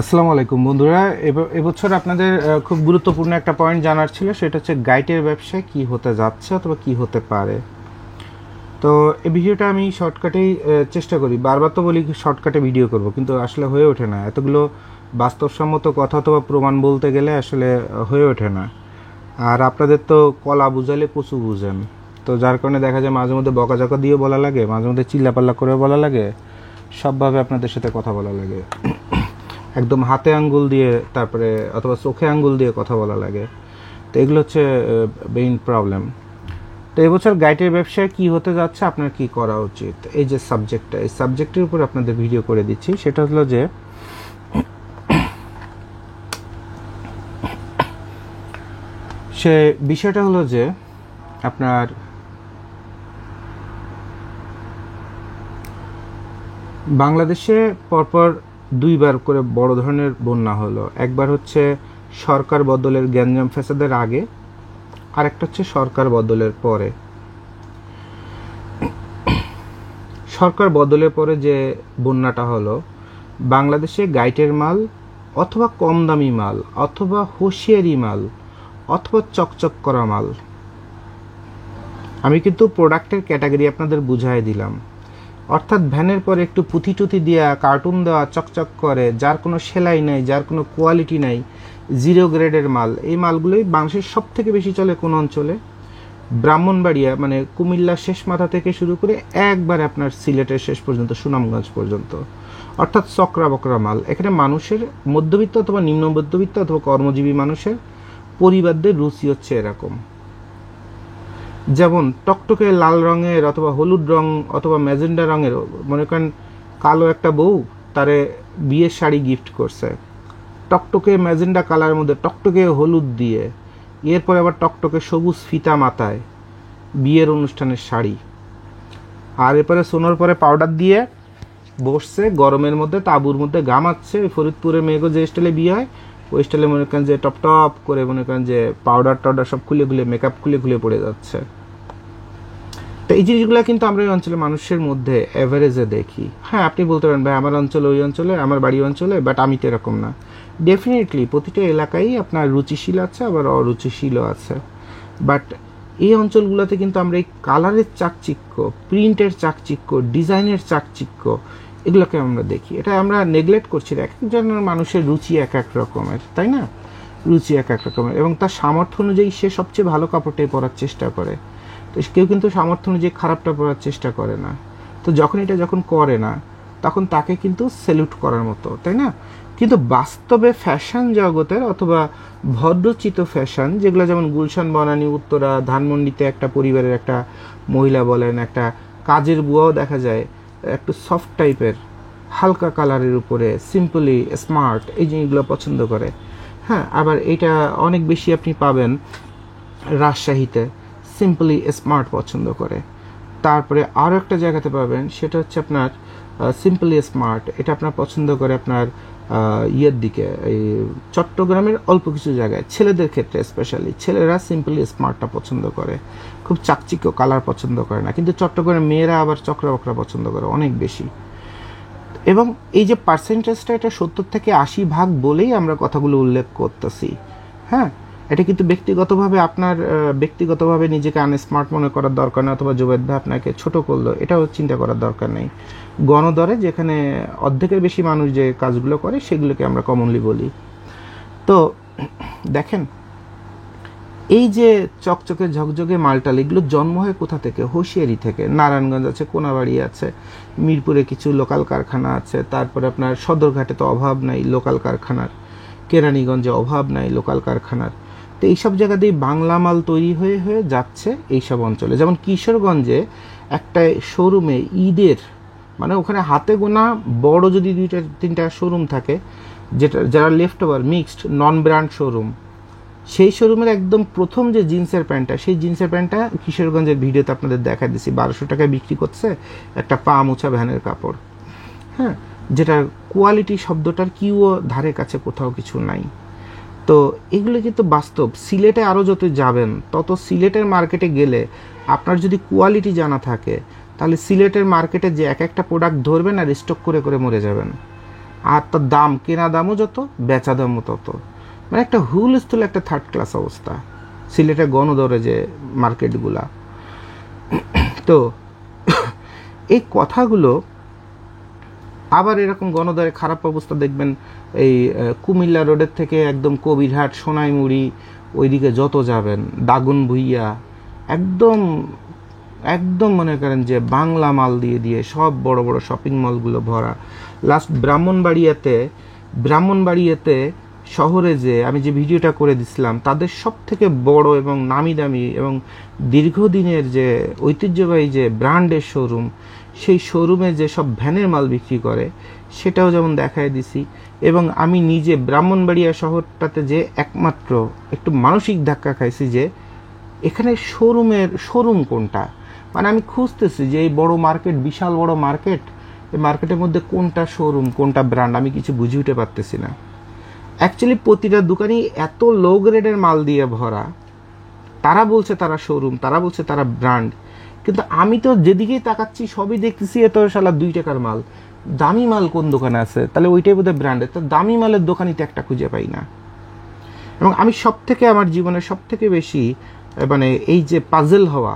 আসসালামু আলাইকুম বন্ধুরা। এবছর আপনাদের খুব গুরুত্বপূর্ণ একটা পয়েন্ট জানার ছিল, সেটা হচ্ছে গাইটের ব্যবসায় কি হতে যাচ্ছে অথবা কি হতে পারে। তো এই ভিডিওটা আমি শর্টকাটেই চেষ্টা করি, বারবার তো বলি শর্টকাটে ভিডিও করব, কিন্তু আসলে হয়ে ওঠে না। এতগুলো বাস্তবসম্মত কথা অথবা প্রমাণ বলতে গেলে আসলে হয়ে ওঠে না। আর আপনাদের তো কলা বুঝালে কচু বুঝেন, তো যার কারণে দেখা যায় মাঝে মধ্যে বকাঝকা দিয়ে বলা লাগে, মাঝে মধ্যে চিল্লাপাল্লা করে বলা লাগে, সবভাবে আপনাদের সাথে কথা বলা লাগে, একদম হাতে আঙ্গুল দিয়ে, তারপরে অথবা চোখে আঙ্গুল দিয়ে কথা বলা লাগে। তো এগুলো হচ্ছে মেইন প্রবলেম। তো এবছর গাইডের ব্যবসায় কি হতে যাচ্ছে, আপনার কি করা উচিত, এই যে সাবজেক্টটা, এই সাবজেক্টের উপর আপনাদের ভিডিও করে দিচ্ছি। সেটা হলো যে বিষয়টা হলো যে আপনার বাংলাদেশে পরপর দুইবার করে বড় ধরনের বন্যা হলো। একবার হচ্ছে সরকার বদলের গ্যাঞ্জাম ফ্যাসাদের আগে, আর একটা হচ্ছে সরকার বদলের পরে। সরকার বদলের পরে যে বন্যাটা হলো, বাংলাদেশে গাইটের মাল অথবা কম দামি মাল অথবা হুঁশিয়ারি মাল অথবা চকচক করা মাল, আমি কিন্তু প্রোডাক্টের ক্যাটাগরি আপনাদের বুঝাই দিলাম। অর্থাৎ ভ্যানের পরে একটু পুঁথি টুথি দেওয়া, কার্টুন দেওয়া, চকচক করে, যার কোনো সেলাই নাই, যার কোনো কোয়ালিটি নাই, জিরো গ্রেডের মাল, এই মালগুলোই বাংলাদেশের সব থেকে বেশি চলে কোন অঞ্চলে? ব্রাহ্মণবাড়িয়া, মানে কুমিল্লার শেষ মাথা থেকে শুরু করে একবার আপনার সিলেটের শেষ পর্যন্ত, সুনামগঞ্জ পর্যন্ত। অর্থাৎ চকরা বকরা মাল। এখানে মানুষের মধ্যবিত্ত অথবা নিম্ন মধ্যবিত্ত অথবা কর্মজীবী মানুষের পরিবারদের রুচি হচ্ছে এরকম। যেমন টকটকে লাল রঙের অথবা হলুদ রং অথবা ম্যাজেন্ডা রঙের, মনে করেন কালো একটা বউ তারে বিয়ের শাড়ি গিফট করছে টকটকে ম্যাজেন্ডা কালারের মধ্যে, টকটকে হলুদ দিয়ে, এরপরে আবার টকটকে সবুজ ফিতা মাথায়, বিয়ের অনুষ্ঠানের শাড়ি, আর এরপরে সোনার পরে পাউডার দিয়ে বসছে গরমের মধ্যে, তাঁবুর মধ্যে ঘামাচ্ছে। ফরিদপুরের মেয়েগো যে স্টাইলে বিয়ে হয়, ওই স্টাইলে মনে করেন যে টপ টপ করে, মনে করেন যে পাউডার টাউডার সব খুলে খুলে, মেকআপ খুলে খুলে পড়ে যাচ্ছে। তো এই জিনিসগুলো কিন্তু আমরা এই অঞ্চলের মানুষের মধ্যে অ্যাভারেজে দেখি। হ্যাঁ, আপনি বলতে পারেন ভাই আমার অঞ্চলে, ওই অঞ্চলে, আমার বাড়ি অঞ্চলে, বাট আমি তো এরকম না। ডেফিনেটলি প্রতিটা এলাকায় আপনার রুচিশীল আছে, আবার অরুচিশীলও আছে। বাট এই অঞ্চলগুলোতে কিন্তু আমরা এই কালারের চাকচিক্য, প্রিন্টের চাকচিক্য, ডিজাইনের চাকচিক্য, এগুলোকে আমরা দেখি। এটা আমরা নেগলেক্ট করছি। এক একজনের মানুষের রুচি এক এক রকমের, তাই না? রুচি এক এক রকমের, এবং তার সামর্থ্য অনুযায়ী সে সবচেয়ে ভালো কাপড়টাই পরার চেষ্টা করে। তো কেউ কিন্তু সামর্থ্য অনুযায়ী খারাপটা পরার চেষ্টা করে না। তো যখন করে না, তখন তাকে কিন্তু স্যালুট করার মতো, তাই না? কিন্তু বাস্তবে ফ্যাশন জগতের অথবা ভদ্রচিত ফ্যাশন, যেগুলো যেমন গুলশান, বনানী, উত্তরা, ধানমন্ডিতে একটা পরিবারের একটা মহিলা বলেন, একটা কাজের বুয়াও দেখা যায় একটু সফট টাইপের, হালকা কালারের উপরে, সিম্পলি স্মার্ট, এই জিনিসগুলো পছন্দ করে। হ্যাঁ, আবার এটা অনেক বেশি আপনি পাবেন রাজশাহীতে, সিম্পলি স্মার্ট পছন্দ করে। তারপরে আরও একটা জায়গাতে পাবেন, সেটা হচ্ছে আপনার সিম্পলি স্মার্ট, এটা আপনার পছন্দ করে আপনার ইয়ের দিকে, এই চট্টগ্রামের অল্প কিছু জায়গায়, ছেলেদের ক্ষেত্রে স্পেশালি ছেলেরা সিম্পলি স্মার্টটা পছন্দ করে, খুব চাকচিক্য কালার পছন্দ করে না। কিন্তু চট্টগ্রামের মেয়েরা আবার চকরা বকরা পছন্দ করে অনেক বেশি। এবং এই যে পার্সেন্টেজটা, এটা 70 থেকে 80% বলেই আমরা কথাগুলো উল্লেখ করতেছি। হ্যাঁ, এটা কিন্তু ব্যক্তিগতভাবে আপনার ব্যক্তিগতভাবে নিজেকে আনস্মার্ট মনে করার দরকার নেই, অথবা জুবেদ ভাই আপনাকে ছোট করলো, এটাও চিন্তা করার দরকার নেই। গণদরে যেখানে অর্ধেকের বেশি মানুষ যে কাজগুলো করে, সেগুলোকে আমরা কমনলি বলি। তো দেখেন, এই যে চকচকে ঝকঝকে মালটাল, এগুলো জন্ম হয় কোথা থেকে? হুঁশিয়ারি থেকে। নারায়ণগঞ্জ আছে, কোনাবাড়ি আছে, মিরপুরে কিছু লোকাল কারখানা আছে, তারপরে আপনার সদরঘাটে তো অভাব নাই লোকাল কারখানার, কেরানীগঞ্জে অভাব নাই লোকাল কারখানার। তো এইসব জায়গা দিয়ে বাংলা মাল তৈরি হয়ে হয়ে যাচ্ছে এইসব অঞ্চলে। যেমন কিশোরগঞ্জে একটা শোরুমে ঈদের, মানে ওখানে হাতে গোনা বড় যদি 2-3টা শোরুম থাকে, যারা লেফট ওভার মিক্সড নন ব্র্যান্ড শোরুম, সেই শোরুমের একদম প্রথম যে জিন্সের প্যান্টটা, সেই জিন্সের প্যান্টটা কিশোরগঞ্জের ভিডিওতে আপনাদের দেখা দিচ্ছি, 1200 টাকায় বিক্রি করছে একটা পা মোছা ভ্যানের কাপড়। হ্যাঁ, যেটার কোয়ালিটি শব্দটার কিও ধারে কাছে কোথাও কিছু নাই। তো এগুলো কিন্তু বাস্তব। সিলেটে আরও যত যাবেন, তত সিলেটের মার্কেটে গেলে আপনার যদি কোয়ালিটি জানা থাকে, তাহলে সিলেটের মার্কেটে যে এক একটা প্রোডাক্ট ধরবেন আর স্টক করে করে মরে যাবেন। আর তার দাম, কেনা দামও যত, বেচা দামও তত। মানে একটা হুলস্থুল একটা থার্ড ক্লাস অবস্থা সিলেটের গণদরে যে মার্কেটগুলা। তো এই কথাগুলো আবার এরকম গণদরে খারাপ অবস্থা দেখবেন এই কুমিল্লা রোডের থেকে একদম কবিরহাট, সোনাইমুড়ি ওইদিকে যত যাবেন, দাগন ভুইয়া, একদম একদম মনে করেন যে বাংলা মাল দিয়ে দিয়ে সব বড় বড় শপিং মলগুলো ভরা। লাস্ট ব্রাহ্মণবাড়িয়াতে শহরে যে আমি যে ভিডিওটা করে দিছিলাম, তাদের সব থেকে বড় এবং নামি দামি এবং দীর্ঘদিনের যে ঐতিহ্যবাহী যে ব্র্যান্ডের শোরুম, সেই শোরুমে যে সব ভ্যানের মাল বিক্রি করে সেটাও যেমন দেখায় দিছি। এবং আমি নিজে ব্রাহ্মণবাড়িয়া শহরটাতে যে একমাত্র একটু মানসিক ধাক্কা খাইছি যে এখানে শোরুম কোনটা। মানে আমি খুঁজতেছি যে এই বড় মার্কেট, বিশাল বড় মার্কেট, এই মার্কেটের মধ্যে কোনটা শোরুম, কোনটা ব্র্যান্ড, আমি কিছু বুঝে উঠতে পারতেছি না। অ্যাকচুয়ালি প্রতিটা দোকানই এত লো গ্রেডের মাল দিয়ে ভরা, তারা বলছে তারা শোরুম, তারা বলছে তারা ব্র্যান্ড, কিন্তু আমি তো যেদিকেই তাকাচ্ছি সবই দেখতেছি এত শালা 2 টাকার মাল। দামি মাল কোন দোকানে আছে? তাহলে ওইটাই বোধহয় ব্র্যান্ডের। তো দামি মালের দোকানই তো একটা খুঁজে পাই না। এবং আমি আমার জীবনের সব থেকে বেশি মানে এই যে পাজল হওয়া,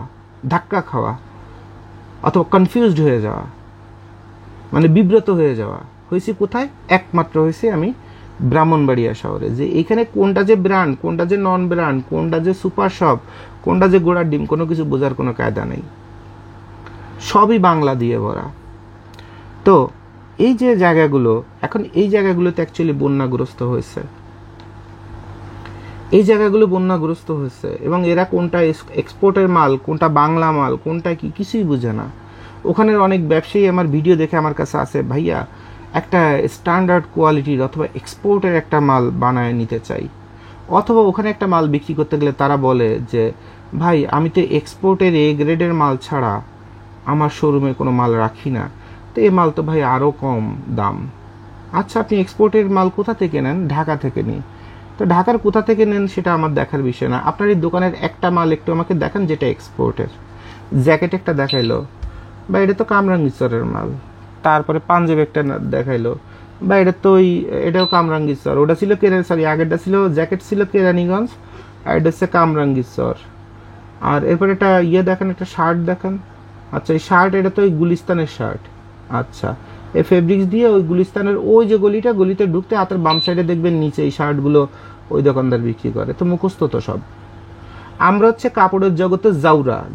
ধাক্কা খাওয়া অথবা কনফিউজড হয়ে যাওয়া, মানে বিব্রত হয়ে যাওয়া হয়েছি কোথায়? একমাত্র হয়েছে আমি ব্রাহ্মণবাড়িয়া শহরে, যে এখানে কোনটা যে ব্র্যান্ড, কোনটা যে নন ব্র্যান্ড, কোনটা যে সুপার শপ, কোনটা যে গোড়ার ডিম, কোনো কিছু বোঝার কোনো কায়দা নেই। সবই বাংলা দিয়ে ভরা। তো এই যে জায়গাগুলো, এখন এই জায়গাগুলোতে অ্যাকচুয়ালি বন্যাগ্রস্ত হয়েছে, এবং এরা কোনটা এক্সপোর্টের মাল, কোনটা বাংলা মাল, কোনটা কি কিছুই বুঝে না। ওখানের অনেক ব্যবসায়ী আমার ভিডিও দেখে আমার কাছে আসে, ভাইয়া একটা স্ট্যান্ডার্ড কোয়ালিটির অথবা এক্সপোর্টের একটা মাল বানায় নিতে চাই। অথবা ওখানে একটা মাল বিক্রি করতে গেলে তারা বলে যে ভাই আমি তো এক্সপোর্টের এ গ্রেডের মাল ছাড়া আমার শোরুমে কোনো মাল রাখি না, তো এই মাল তো ভাই আরও কম দাম। আচ্ছা, আপনি এক্সপোর্টের মাল কোথা থেকে নেন? ঢাকা থেকে নিই। তো ঢাকার কোথা থেকে নেন সেটা আমার দেখার বিষয় না, আপনার এই দোকানের একটা মাল একটু আমাকে দেখান যেটা এক্সপোর্টের। জ্যাকেট একটা দেখাইলো, বা এটা তো কামরাঙ্গীরচরের মাল। তারপরে পাঞ্জাবি একটা দেখাইলো, বা এটাও কামরাঙ্গীরচর। ওটা ছিল আগেরটা ছিল জ্যাকেট ছিল কেরানীগঞ্জ, আর এটা হচ্ছে কামরাঙ্গীরচর। আর এরপরে একটা দেখেন, একটা শার্ট দেখান। আচ্ছা, এই শার্ট এটা তো ওই গুলিস্তানের শার্ট। আচ্ছা, এই ফেব্রিক্স দিয়ে ওই গুলিস্তানের ওই যে গলিতে ঢুকতে হাতের বাম সাইডে দেখবেন নিচে এই শার্টগুলো ওই দোকানদার বিক্রি করে। তো মুখস্থ তো সব। আমরা হচ্ছে কাপড়ের জগতে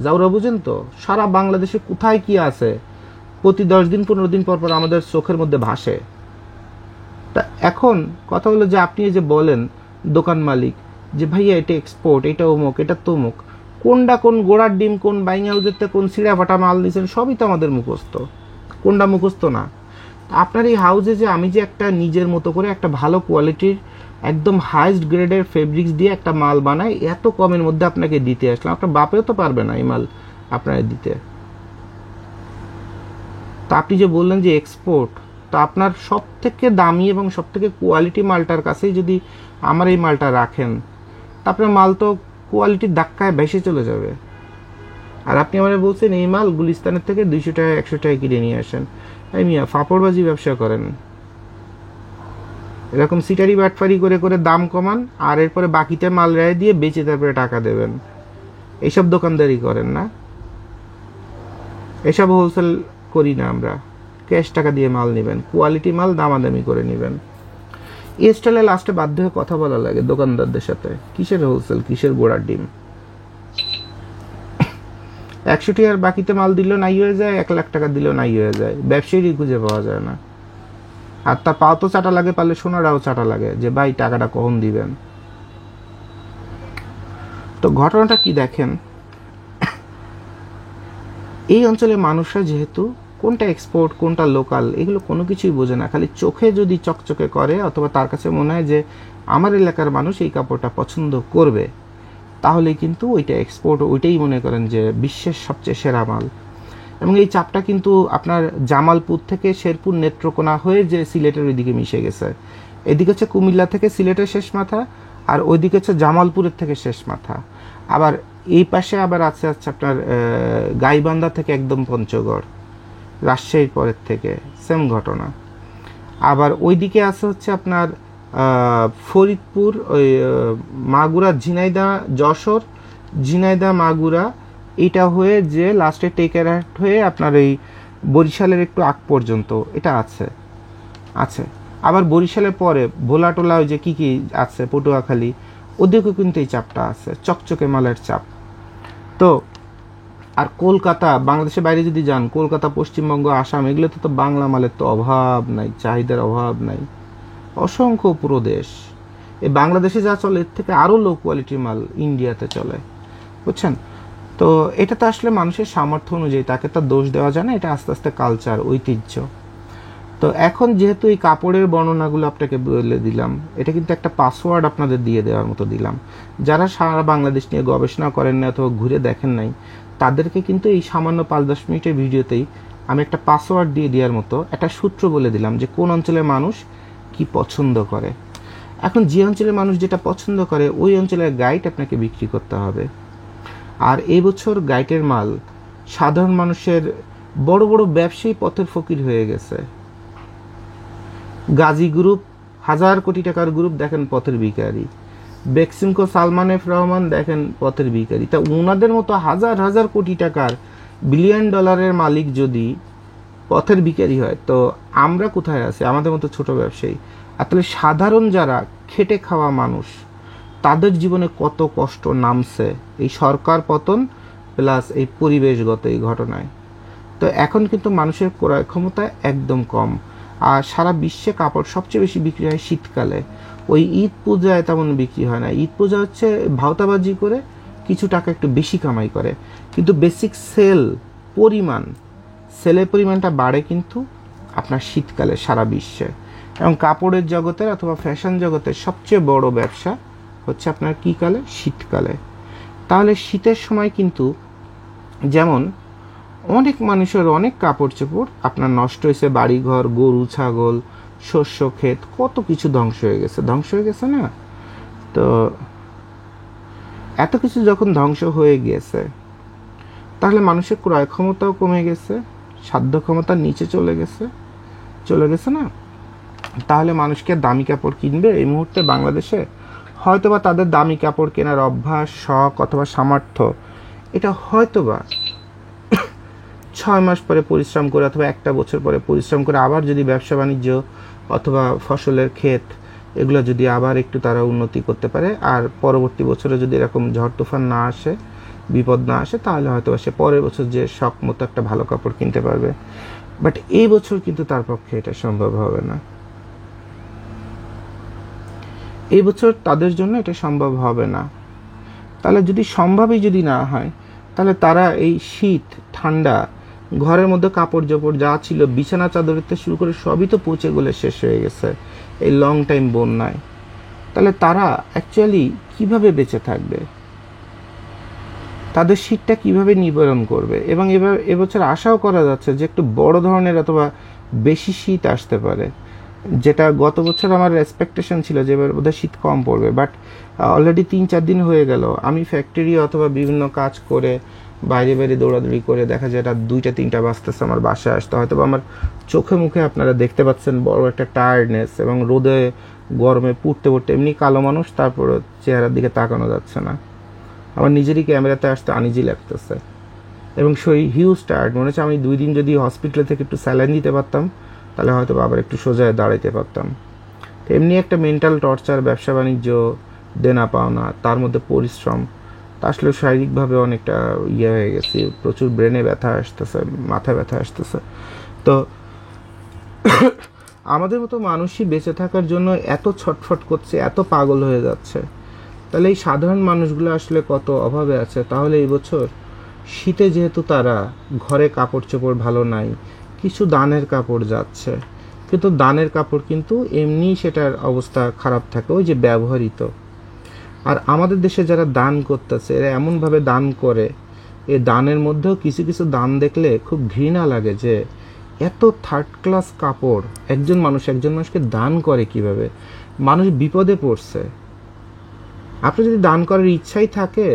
জাউরা বুঝেন তো? সারা বাংলাদেশে কোথায় কি আছে প্রতি 10 দিন 15 দিন পর পর আমাদের চোখের মধ্যে ভাসে। তা এখন কথা হলো যে আপনি যে বলেন দোকান মালিক যে ভাইয়া এটা এক্সপোর্ট, এটা অমুক, এটা তমুক, কোনটা কোন গোড়ার ডিম, কোন বাইং হাউসের কোন সিরা ফাটা মাল নিয়েছেন সবই তো আমাদের মুখস্থ, কোনটা মুখস্থ না। আপনার এই হাউসে যে আমি যে একটা নিজের মতো করে একটা ভালো কোয়ালিটির একদম হাইস্ট গ্রেডের ফেব্রিক্স দিয়ে একটা মাল বানাই, এত কমের মধ্যে আপনাকে দিতে আসলাম, আপনার বাপেও তো পারবে না এই মাল আপনাকে দিতে। তা আপনি যে বললেন যে এক্সপোর্ট, তো আপনার সব থেকে দামি এবং সব থেকে কোয়ালিটি মালটার কাছেই যদি আমার এই মালটা রাখেন, তা আপনার মাল তো কোয়ালিটির ধাক্কায় ভেসে চলে যাবে। আর আপনি আমার বলছেন এই মাল গুলিস্তানের থেকে 200 টাকা 100 টাকা কিনে নিয়ে আসেন। এই মিয়া ফাপড়বাজি ব্যবসা করেন, এরকম সিটারি বাটফারি করে করে দাম কমান, আর এরপরে বাকিতে মাল রায় দিয়ে বেচে তারপরে টাকা দেবেন। এইসব দোকানদারি করেন না, এসব হোলসেল করি না আমরা। ক্যাশ টাকা দিয়ে মাল নেবেন, কোয়ালিটি মাল দামাদামি করে নেবেন। এই স্টাইলে লাস্টে বাধ্য হয়ে কথা বলা লাগে দোকানদারদের সাথে, কিসের হোলসেল, কিসের গোড়ার ডিম। 100 টাকার বাকিতে মাল দিলেও নাই হয়ে যায়, 1 লাখ টাকা দিলেও নাই হয়ে যায়, ব্যবসায়ীরই খুঁজে পাওয়া যায় না। আর তা পাও তো চাটা লাগে, পারলে সোনারাও চাটা লাগে যে ভাই টাকাটা কখন দিবেন। তো ঘটনাটা কি দেখেন, এই অঞ্চলে মানুষরা যেহেতু কোনটা এক্সপোর্ট কোনটা লোকাল এগুলো কোনো কিছুই বোঝে না, খালি চোখে যদি চকচকে করে অথবা তার কাছে মনে হয় যে আমার এলাকার মানুষ এই কাপড়টা পছন্দ করবে, তাহলে কিন্তু ওইটা এক্সপোর্ট, ওইটাই মনে করেন যে বিশ্বের সবচেয়ে সেরা মাল। এবং এই চাপটা কিন্তু আপনার জামালপুর থেকে শেরপুর নেত্রকোনা হয়ে যে সিলেটের ওইদিকে মিশে গেছে। এদিকে হচ্ছে কুমিল্লা থেকে সিলেটের শেষ মাথা, আর ওইদিকে হচ্ছে জামালপুরের থেকে শেষ মাথা। আবার এই পাশে আবার আছে আপনার গাইবান্ধা থেকে একদম পঞ্চগড়, রাজশাহীর পরের থেকে সেম ঘটনা। আবার ওইদিকে আছে হচ্ছে আপনার ফরিদপুর, ওই মাগুরা, ঝিনাইদহ, যশোর, ঝিনাইদহ, মাগুরা, এটা হয়ে যে লাস্টে টেকেরহাট হয়ে আপনার এই বরিশালের একটু আগ পর্যন্ত এটা আছে আছে। আবার বরিশালের পরে ভোলাটোলা, ওই যে কী কী আছে, পটুয়াখালী, ওদিকেও কিন্তু এই চাপটা আছে, চকচকে মালের চাপ। তো আর কলকাতা, বাংলাদেশের বাইরে যদি যান, কলকাতা, পশ্চিমবঙ্গ, আসাম, এগুলোতে তো বাংলা মালের তো অভাব নাই, চাহিদার অভাব নাই, অসংখ্য পুরো দেশ। এই বাংলাদেশে যা চলে এর থেকে আরও লো কোয়ালিটির মাল ইন্ডিয়াতে চলে, বুঝছেন? তো এটা তো আসলে মানুষের সামর্থ্য অনুযায়ী, তাকে তো দোষ দেওয়া যায় না, এটা আস্তে আস্তে কালচার, ঐতিহ্য। তো এখন যেহেতু এই কাপড়ের বর্ণনাগুলো আপনাকে বলে দিলাম, এটা কিন্তু একটা পাসওয়ার্ড আপনাদের দিয়ে দেওয়ার মতো দিলাম। যারা সারা বাংলাদেশ নিয়ে গবেষণা করেন না অথবা ঘুরে দেখেন নাই, তাদেরকে কিন্তু এই সামান্য 5-10 মিনিটের ভিডিওতেই আমি একটা পাসওয়ার্ড দিয়ে দেওয়ার মতো একটা সূত্র বলে দিলাম যে কোন অঞ্চলের মানুষ কি পছন্দ করে। এখন যে অঞ্চলের মানুষ যেটা পছন্দ করে ওই অঞ্চলের গাইড আপনাকে বিক্রি করতে হবে। আর এই বছর গাইডের মাল সাধারণ মানুষের, বড় বড় ব্যবসায়ী পথের ফকির হয়ে গেছে। গাজী গ্রুপ, 1000 কোটি টাকার গ্রুপ, দেখেন পথের ভিখারি। বেক্সিমকো, সালমান এফ রহমান, দেখেন পথের ভিখারি। তা ওনাদের মতো হাজার হাজার কোটি টাকার, বিলিয়ন ডলারের মালিক যদি পথের ভিখারি হয়, তো আমরা কোথায় আছি, আমাদের মতো ছোট ব্যবসায়ী? আর তাহলে সাধারণ যারা খেটে খাওয়া মানুষ, তাদের জীবনে কত কষ্ট নামছে এই সরকার পতন প্লাস এই পরিবেশগত এই ঘটনায়। তো এখন কিন্তু মানুষের ক্রয় ক্ষমতা একদম কম। আর সারা বিশ্বে কাপড় সবচেয়ে বেশি বিক্রি হয় শীতকালে। ওই ঈদ পূজায় তেমন বিক্রি হয় না। ঈদ পূজা হচ্ছে ভাওতাবাজি করে কিছু টাকা একটু বেশি কামাই করে, কিন্তু বেসিক সেলের পরিমাণটা বাড়ে কিন্তু আপনার শীতকালে সারা বিশ্বে। এবং কাপড়ের জগতের অথবা ফ্যাশন জগতের সবচেয়ে বড় ব্যবসা হচ্ছে আপনার কী কালে? শীতকালে। তাহলে শীতের সময় কিন্তু যেমন অনেক মানুষের অনেক কাপড় চোপড় আপনার নষ্ট হয়েছে, বাড়িঘর, গরু, ছাগল, শস্য ক্ষেত, কত কিছু ধ্বংস হয়ে গেছে না? তো এত কিছু যখন ধ্বংস হয়ে গিয়েছে, তাহলে মানুষের ক্রয় ক্ষমতাও কমে গেছে, সাধ্য ক্ষমতার নিচে চলে গেছে না? তাহলে মানুষকে দামি কাপড় কিনবে এই মুহূর্তে বাংলাদেশে? হয়তোবা তাদের দামি কাপড় কেনার অভ্যাস, শখ অথবা সামর্থ্য, এটা হয়তোবা 6 মাস পরে পরিশ্রম করে অথবা 1 বছর পরে পরিশ্রম করে আবার যদি ব্যবসা বাণিজ্য অথবা ফসলের ক্ষেত এগুলো যদি আবার একটু তারা উন্নতি করতে পারে, আর পরবর্তী বছরে যদি এরকম ঝড় তুফান না আসে, বিপদ না আসে, তাহলে হয়তো সে পরের বছর যে শখ মতো একটা ভালো কাপড় কিনতে পারবে। বাট এই বছর কিন্তু তার পক্ষে এটা সম্ভব হবে না। এই বছর তাদের জন্য এটা সম্ভব হবে না। তাহলে যদি সম্ভবই যদি না হয়, তাহলে তারা এই শীত, ঠান্ডা, ঘরের মধ্যে কাপড় জোপড় যা ছিল, বিছানা চাদরতে শুরু করে সবই তো পচে গলে শেষ হয়ে গেছে এই লং টাইম বন্যায়। তাহলে তারা অ্যাকচুয়ালি কিভাবে বেঁচে থাকবে? তাদের শীতটা কিভাবে নিবারণ করবে? এবং এবছর আশাও করা যাচ্ছে যে একটু বড় ধরনের অথবা বেশি শীত আসতে পারে, যেটা গত বছর আমার এক্সপেকটেশন ছিল যে এবার বোধহয় শীত কম পড়বে। বাট অলরেডি 3-4 দিন হয়ে গেল আমি ফ্যাক্টরি অথবা বিভিন্ন কাজ করে বাইরে দৌড়াদৌড়ি করে দেখা যায় এটা 2টা-3টা বাজতেছে আমার বাসায় আসতে। হয়তো আমার চোখে মুখে আপনারা দেখতে পাচ্ছেন বড় একটা টায়ার্ডনেস, এবং রোদে গরমে পুড়তে এমনি কালো মানুষ, তারপর চেহারার দিকে তাকানো যাচ্ছে না। আমার নিজেরই ক্যামেরাতে আসতে আনইজি লাগতেছে এবং শরীর হিউজ টায়ার্ড। মনে হচ্ছে আমি 2 দিন যদি হসপিটাল থেকে একটু স্যালাইন দিতে পারতাম, তাহলে হয়তো আবার একটু সোজায় দাঁড়াইতে পারতাম। তো এমনি একটা মেন্টাল টর্চার, ব্যবসা বাণিজ্য, দেনা পাওনা, তার মধ্যে পরিশ্রম, তা আসলে শারীরিকভাবে অনেকটা হয়ে গেছি। প্রচুর ব্রেনে ব্যথা আসতেছে, মাথায় ব্যথা আসতেছে। তো আমাদের মতো মানুষই বেঁচে থাকার জন্য এত ছটফট করছে, এত পাগল হয়ে যাচ্ছে। তাহলে এই সাধারণ মানুষগুলো আসলে কত অভাবে আছে। তাহলে এই বছর শীতে যেহেতু তারা ঘরে কাপড় চোপড় ভালো নাই, কিছু দানের কাপড় যাচ্ছে, কিন্তু দানের কাপড় কিন্তু এমনি সেটার অবস্থা খারাপ থাকে, ওই যে ব্যবহৃত। আর আমাদের দেশে যারা দান করতেছে, এরা এমনভাবে দান করে, এই দানের মধ্যেও কিছু কিছু দান দেখলে খুব ঘৃণা লাগে যে এত থার্ড ক্লাস কাপড় একজন মানুষকে দান করে কিভাবে? মানুষ বিপদে পড়ছে। আপনি যদি দান করার ইচ্ছাই থাকে,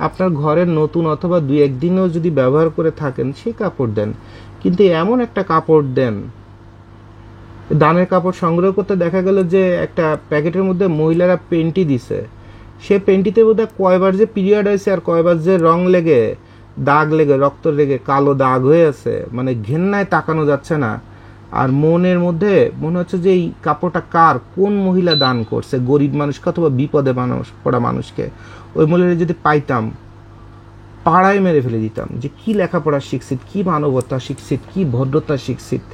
আপনার ঘরের নতুন অথবা 2-1 দিনও যদি ব্যবহার করে থাকেন, সেই কাপড় দেন। কিন্তু এমন একটা কাপড় দেন দানের কাপড় সংগ্রহ করতে দেখা গেল যে একটা প্যাকেটের মধ্যে মহিলারা পেন্টি দিছে, সে পেন্টিতে বোধহয় কয়বার যে পিরিয়ড হয়েছে আর কয়বার যে রং লেগে দাগ লেগে রক্ত লেগে কালো দাগ হয়ে আছে, মানে ঘেন্নায় তাকানো যাচ্ছে না। আর মনের মধ্যে মনে হচ্ছে যে এই কাপড়টা কার, কোন মহিলা দান করছে, গরিব মানুষকে অথবা বিপদে পড়া মানুষকে। ওই মহিলারা যদি পাইতাম পাড়ায় মেরে ফেলে দিতাম যে কি লেখাপড়া শিখছিত, কি মানবতা শিখছিত, কি ভদ্রতা শিখছিত।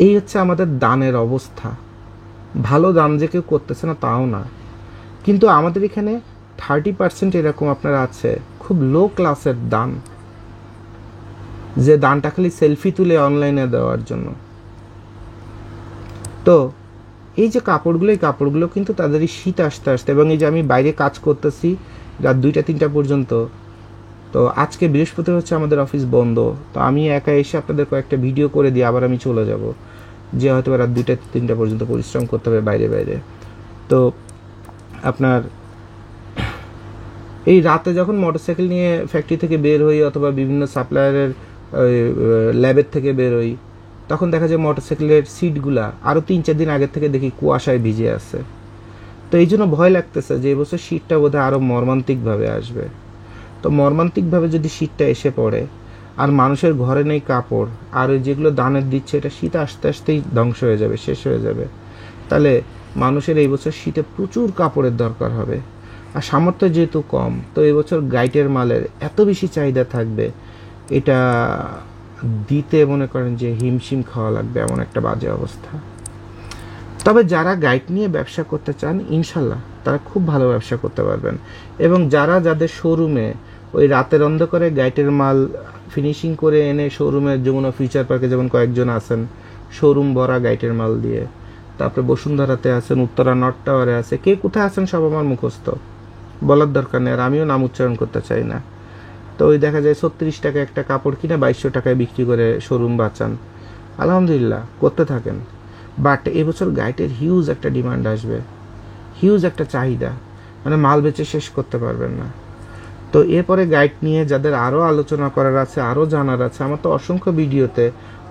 এই হচ্ছে আমাদের দানের অবস্থা। ভালো দান যে কেউ করতেছে না তাও না, কিন্তু আমাদের এখানে 30% এরকম আপনার আছে খুব লো ক্লাসের দান, যে দানটা খালি সেলফি তুলে অনলাইনে দেওয়ার জন্য। তো এই যে কাপড়গুলো, এই কাপড়গুলো কিন্তু তাদের এই শীত আসতে আসতে, এবং এই যে আমি বাইরে কাজ করতেছি রাত 2টা-3টা পর্যন্ত, তো আজকে বৃহস্পতিবার হচ্ছে আমাদের অফিস বন্ধ, তো আমি একা এসে আপনাদের কয়েকটা ভিডিও করে দিয়ে আবার আমি চলে যাব, যে হয়তো রাত 2টা-3টা পর্যন্ত পরিশ্রম করতে হবে বাইরে বাইরে। তো আপনার এই রাতে যখন মোটরসাইকেল নিয়ে ফ্যাক্টরি থেকে বের হই অথবা বিভিন্ন সাপ্লায়ারের ল্যাবের থেকে বের হই, তখন দেখা যায় মোটরসাইকেলের সিটগুলা আরও 3-4 দিন আগের থেকে দেখি কুয়াশায় ভিজে আছে। তো এই জন্য ভয় লাগতেছে যে এবছর শীতটা বোধহয় আরও মর্মান্তিকভাবে আসবে। তো মর্মান্তিকভাবে যদি শীতটা এসে পড়ে আর মানুষের ঘরে নেই কাপড়, আর ওই যেগুলো দানের দিচ্ছে এটা শীত আসতে আসতেই ধ্বংস হয়ে যাবে, শেষ হয়ে যাবে, তাহলে মানুষের এই বছর শীতে প্রচুর কাপড়ের দরকার হবে। আর সামর্থ্য যেহেতু কম, তো এবছর গাইটের মালের এত বেশি চাহিদা থাকবে, এটা দিতে মনে করেন যে হিমশিম খাওয়া লাগবে, এমন একটা বাজে অবস্থা। তবে যারা গাইড নিয়ে ব্যবসা করতে চান ইনশাল্লাহ তারা খুব ভালো ব্যবসা করতে পারবেন। এবং যাদের শোরুমে ওই রাতের অন্ধকারে গাইটের মাল ফিনিশিং করে এনে শোরুমে, যমুনা ফিউচার পার্কে যেমন কয়েকজন আছেন শোরুম ভরা গাইটের মাল দিয়ে, তারপরে বসুন্ধরাতে আছেন, উত্তরা নর্থ টাওয়ারে আছে, কে কোথায় আছেন সব আমার মুখস্থ, বলার দরকার নেই, আর আমিও নাম উচ্চারণ করতে চাই না। তো ওই দেখা যায় 36 টাকা একটা কাপড় কিনে 2200 টাকায় বিক্রি করে শোরুম বাঁচান, আলহামদুলিল্লাহ করতে থাকেন। বাট এবছর গাইটের হিউজ একটা ডিমান্ড আসবে, হিউজ একটা চাহিদা, মানে মাল বেচে শেষ করতে পারবেন না। তো এরপরে গাইড নিয়ে যাদের আরও আলোচনা করার আছে, আরও জানার আছে, আমার তো অসংখ্য ভিডিওতে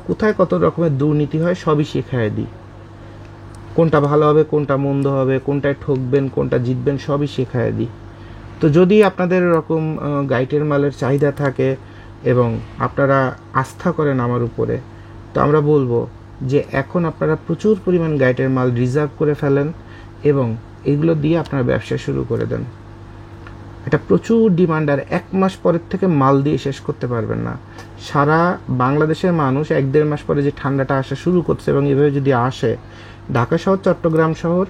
কোথায় কত রকমের দুর্নীতি হয় সবই শেখায় দিই, কোনটা ভালো হবে, কোনটা মন্দ হবে, কোনটায় ঠকবেন, কোনটা জিতবেন, সবই শেখায় দিই। তো যদি আপনাদের এরকম গাইটের মালের চাহিদা থাকে এবং আপনারা আস্থা করেন আমার উপরে, তো আমরা বলবো যে এখন আপনারা প্রচুর পরিমাণ গাইটের মাল রিজার্ভ করে ফেলেন এবং এগুলো দিয়ে আপনারা ব্যবসা শুরু করে দেন। এটা প্রচুর ডিমান্ড, আর 1 মাস পরের থেকে মাল দিয়ে শেষ করতে পারবেন না। সারা বাংলাদেশের মানুষ 1-1.5 মাস পরে যে ঠান্ডাটা আসা শুরু করছে, এবং এভাবে যদি আসে ঢাকা শহর, চট্টগ্রাম শহর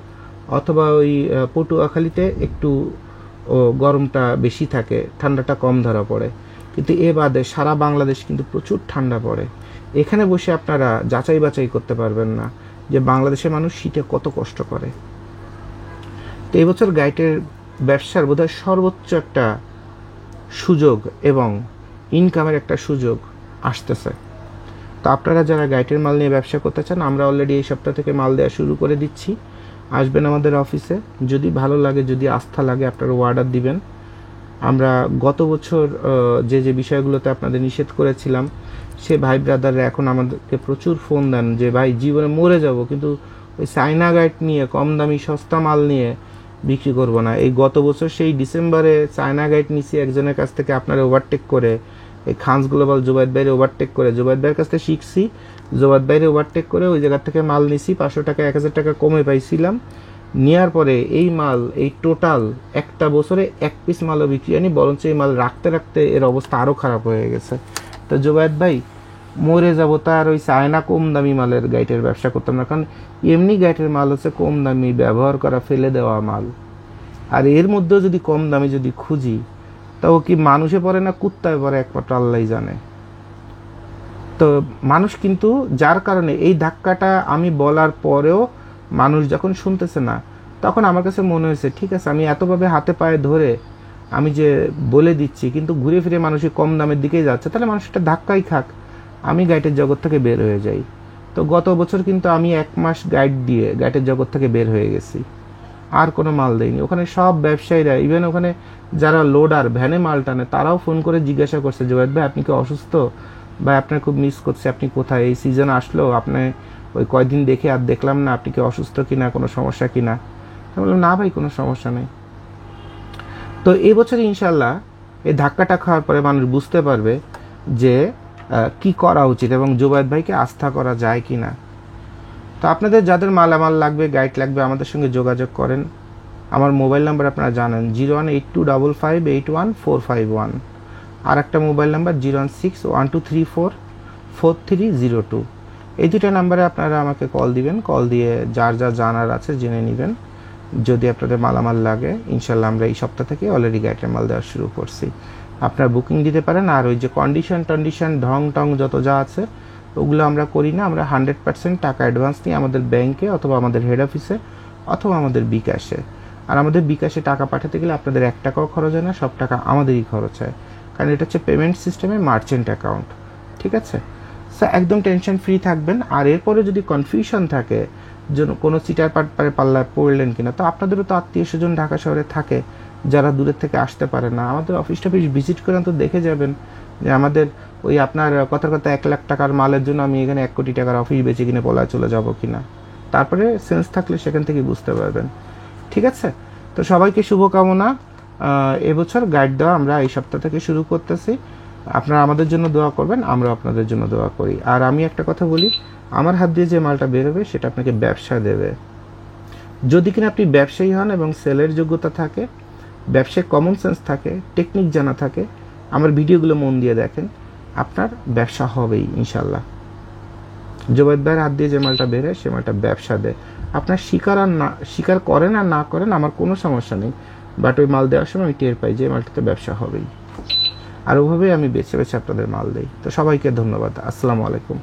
অথবা ওই পটুয়াখালীতে একটু গরমটা বেশি থাকে, ঠান্ডাটা কম ধরা পড়ে, কিন্তু এ বাদে সারা বাংলাদেশ কিন্তু প্রচুর ঠান্ডা পড়ে। এখানে বসে আপনারা যাচাই বাছাই করতে পারবেন না যে বাংলাদেশের মানুষ শীতে কত কষ্ট করে। তো এবছর গাইটের ব্যবসার বোধহয় সর্বোচ্চ একটা সুযোগ এবং ইনকামের একটা সুযোগ আসতেছে। তো আপনারা যারা গাইটের মাল নিয়ে ব্যবসা করতে চান, আমরা অলরেডি এই সপ্তাহ থেকে মাল দেওয়া শুরু করে দিচ্ছি, আসবেন আমাদের অফিসে, যদি ভালো লাগে, যদি আস্থা লাগে আপনারা অর্ডার দিবেন। আমরা গত বছর যে বিষয়গুলোতে আপনাদের নিষেধ করেছিলাম, সে ভাই ব্রাদাররা এখন আমাদেরকে প্রচুর ফোন দেন যে ভাই জীবনে মরে যাব, কিন্তু ওই চায়না গাইট নিয়ে কম দামি সস্তা মাল নিয়ে বিক্রি করব না। এই গত বছর সেই ডিসেম্বরে চায়না গাইট নিছি একজনের কাছ থেকে, আপনারা ওভারটেক করে, এই খানস গ্লোবাল জুবাইদ ভাইরে ওভারটেক করে, জুবাইদ ভাইয়ের কাছ থেকে শিখছি, জুবাইদ ভাইরে ওভারটেক করে ওই জায়গা থেকে মাল নিছি, 500 টাকা 1000 টাকা কমে পাইছিলাম। নেওয়ার পরে এই মাল, এই টোটাল একটা বছরে 1 পিস মালও বিক্রি হয়নি, বরঞ্চ এই মাল রাখতে রাখতে এর অবস্থা আরও খারাপ হয়ে গেছে। তো জুবাইদ ভাই মরে যাবো, তার ওই চায়না কম দামি মালের গাইটের ব্যবসা করতাম না, কারণ এমনি গাইটের মাল হচ্ছে কম দামি, ব্যবহার করা, ফেলে দেওয়া মাল, আর এর মধ্যেও যদি কম দামি যদি খুঁজি, তাও কি মানুষে পড়ে না কুত্তায় পড়ে একমাত্র আল্লাহই জানে। তো মানুষ কিন্তু, যার কারণে এই ধাক্কাটা আমি বলার পরেও মানুষ যখন শুনতেছে না, তখন আমার কাছে মনে হয়েছে ঠিক আছে, আমি এতভাবে হাতে পায়ে ধরে আমি যে বলে দিচ্ছি, কিন্তু ঘুরে ফিরে মানুষই কম দামের দিকেই যাচ্ছে, তাহলে মানুষটা ধাক্কাই খাক, আমি গাইটের জগৎ থেকে বের হয়ে যাই। তো গত বছর কিন্তু আমি 1 মাস গাইড দিয়ে গাইটের জগৎ থেকে বের হয়ে গেছি, আর কোনো মাল দেয়নি। ওখানে সব ব্যবসায়ীরা, ইভেন ওখানে যারা লোডার ভ্যানে মাল টানে, তারাও ফোন করে জিজ্ঞাসা করছে জুবাইদ ভাই আপনি কি অসুস্থ, বা আপনার খুব মিস করছে, আপনি কোথায়, এই সিজন আসলো, আপনি ওই কয়দিন দেখে আর দেখলাম না, আপনি কি অসুস্থ কিনা, কোনো সমস্যা কিনা? আমি বললাম না ভাই, কোনো সমস্যা নেই। তো এই বছর ইনশাল্লাহ এই ধাক্কাটা খাওয়ার পরে মানুষ বুঝতে পারবে যে কি করা উচিত এবং জুবায়েদ ভাইকে আস্থা করা যায় কি না। তো আপনাদের যাদের মালামাল লাগবে, গাইড লাগবে, আমাদের সঙ্গে যোগাযোগ করেন। আমার মোবাইল নাম্বার আপনারা জানেন, 0182558141। আর একটা মোবাইল নাম্বার 016123443002। এই দুটো নাম্বারে আপনারা আমাকে কল দিবেন, কল দিয়ে যার যা জানার আছে জেনে নেবেন। যদি আপনাদের মালামাল লাগে, ইনশাল্লাহ আমরা এই সপ্তাহ থেকে অলরেডি গাইডের মাল দেওয়া শুরু করছি। আপনারা বুকিং দিতে পারেন। আর ওই যে কন্ডিশন ঢং টং যত যা আছে ওগুলো আমরা করি না। আমরা 100% টাকা অ্যাডভান্স নিই আমাদের ব্যাংকে অথবা আমাদের হেড অফিসে অথবা আমাদের বিকাশে। আর আমাদের বিকাশে টাকা পাঠাতে গেলে আপনাদের 1 টাকাও খরচ হয় না, সব টাকা আমাদেরই খরচ হয়, কারণ এটা হচ্ছে পেমেন্ট সিস্টেমে মার্চেন্ট অ্যাকাউন্ট। ঠিক আছে, সো একদম টেনশন ফ্রি থাকবেন। আর এরপরে যদি কনফিউশন থাকে যে কোনো সিটার পাল্লায় পড়লেন কিনা, তো আপনাদেরও তো আত্মীয় স্বজন ঢাকা শহরে থাকে যারা দূরের থেকে আসতে পারে না, আমাদের অফিস টফিস ভিজিট করে তো দেখে যাবেন যে আমাদের ওই আপনার কথার কথা 1 লাখ টাকার মালের জন্য আমি এখানে 1 কোটি টাকার অফিস বেচে কিনে পলায় চলে যাব কিনা। তারপরে সেন্স থাকলে সেখান থেকে বুঝতে পারবেন। ঠিক আছে, তো সবাইকে শুভকামনা। এবছর গাইড দেওয়া আমরা এই সপ্তাহ থেকে শুরু করতেছি। আপনারা আমাদের জন্য দোয়া করবেন, আমরা আপনাদের জন্য দোয়া করি। আর আমি একটা কথা বলি, আমার হাত দিয়ে যে মালটা বেরোবে সেটা আপনাকে ব্যবসা দেবে। যদি কিনা আপনি ব্যবসায়ী হন এবং সেলের যোগ্যতা থাকে, ব্যবসায় কমন সেন্স থাকে, টেকনিক জানা থাকে, আমার ভিডিওগুলো মন দিয়ে দেখেন, আপনার ব্যবসা হবেই ইনশাল্লাহ। জুবায়েদ ভাইয়ের হাত দিয়ে যে মালটা বেরোয় সে মালটা ব্যবসা দেয়। আপনার স্বীকার করেন আর না করেন আমার কোনো সমস্যা নেই, বাট ওই মাল দেওয়ার সময় আমি টের পাই যে মালটাতে ব্যবসা হবেই। আর ওভাবেই আমি বেছে বেছে আপনাদের মাল দিই। তো সবাইকে ধন্যবাদ। আসসালামু আলাইকুম।